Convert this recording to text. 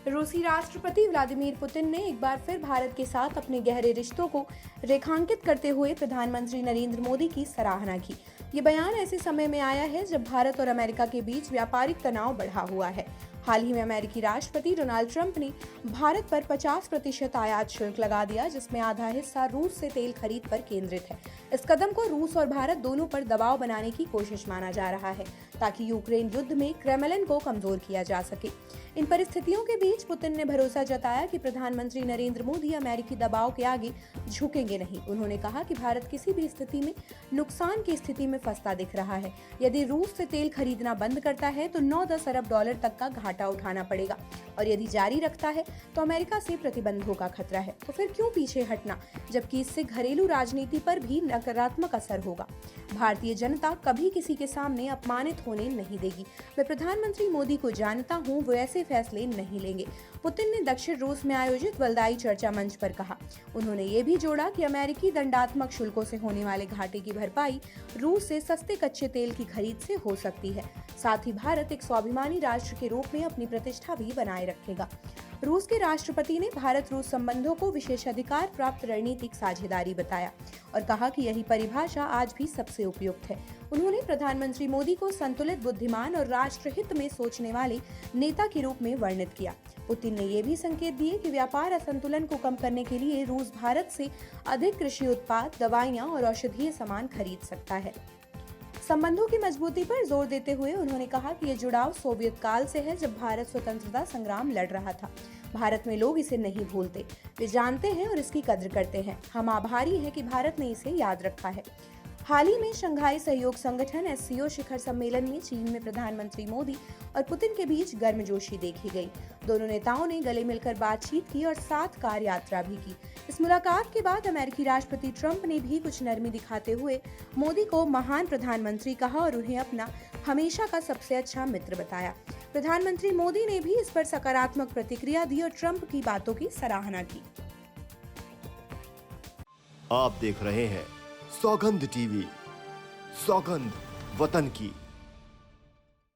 रूसी राष्ट्रपति Vladimir Putin ने एक बार फिर भारत के साथ अपने गहरे रिश्तों को रेखांकित करते हुए प्रधानमंत्री नरेंद्र मोदी की सराहना की। ये बयान ऐसे समय में आया है जब भारत और अमेरिका के बीच व्यापारिक तनाव बढ़ा हुआ है। हाल ही में अमेरिकी राष्ट्रपति डोनाल्ड ट्रंप ने भारत पर 50% आयात शुल्क लगा दिया, जिसमें आधा हिस्सा रूस से तेल खरीद पर केंद्रित है। इस कदम को रूस और भारत दोनों पर दबाव बनाने की कोशिश माना जा रहा है ताकि यूक्रेन युद्ध में क्रेमलिन को कमजोर किया जा सके। इन परिस्थितियों के बीच पुतिन ने भरोसा जताया कि प्रधानमंत्री नरेंद्र मोदी अमेरिकी दबाव के आगे झुकेंगे नहीं। उन्होंने कहा कि भारत किसी भी स्थिति में नुकसान की स्थिति में फंसता दिख रहा है। यदि रूस से तेल खरीदना बंद करता है तो 9-10 अरब डॉलर तक का घाटा उठाना पड़ेगा और यदि जारी रखता है तो अमेरिका से प्रतिबंधों का खतरा है। तो फिर क्यों पीछे हटना, जबकि इससे घरेलू राजनीति पर भी नकारात्मक असर होगा। भारतीय जनता कभी किसी के सामने अपमानित होने नहीं देगी। मैं प्रधानमंत्री मोदी को जानता हूं, वो ऐसे फैसले नहीं लेंगे, पुतिन ने दक्षिण रूस में आयोजित वल्दाई चर्चा मंच पर कहा। उन्होंने ये भी जोड़ा कि अमेरिकी दंडात्मक शुल्कों से होने वाले घाटे की भरपाई रूस से सस्ते कच्चे तेल की खरीद से हो सकती है। साथ ही भारत एक स्वाभिमानी राष्ट्र के रूप में अपनी प्रतिष्ठा भी बनाए रखेगा। रूस के राष्ट्रपति ने भारत रूस संबंधों को विशेषाधिकार प्राप्त रणनीतिक साझेदारी बताया और कहा कि यही परिभाषा आज भी सबसे उपयुक्त है। उन्होंने प्रधानमंत्री मोदी को संतुलित, बुद्धिमान और राष्ट्रहित में सोचने वाले नेता के रूप में वर्णित किया। पुतिन ने यह भी संकेत दिए कि व्यापार असंतुलन को कम करने के लिए रूस भारत से अधिक कृषि उत्पाद, दवाइयां और औषधीय सामान खरीद सकता है। संबंधों की मजबूती पर जोर देते हुए उन्होंने कहा कि यह जुड़ाव सोवियत काल से है, जब भारत स्वतंत्रता संग्राम लड़ रहा था। भारत में लोग इसे नहीं भूलते, वे जानते हैं और इसकी कद्र करते हैं। हम आभारी हैं कि भारत ने इसे याद रखा है। हाल ही में शंघाई सहयोग संगठन SCO शिखर सम्मेलन में चीन में प्रधानमंत्री मोदी और पुतिन के बीच गर्मजोशी देखी गई। दोनों नेताओं ने गले मिलकर बातचीत की और साथ कार यात्रा भी की। इस मुलाकात के बाद अमेरिकी राष्ट्रपति ट्रंप ने भी कुछ नरमी दिखाते हुए मोदी को महान प्रधानमंत्री कहा और उन्हें अपना हमेशा का सबसे अच्छा मित्र बताया। प्रधानमंत्री मोदी ने भी इस पर सकारात्मक प्रतिक्रिया दी और ट्रंप की बातों की सराहना की। आप देख रहे हैं सौगंध टीवी, सौगंध वतन की।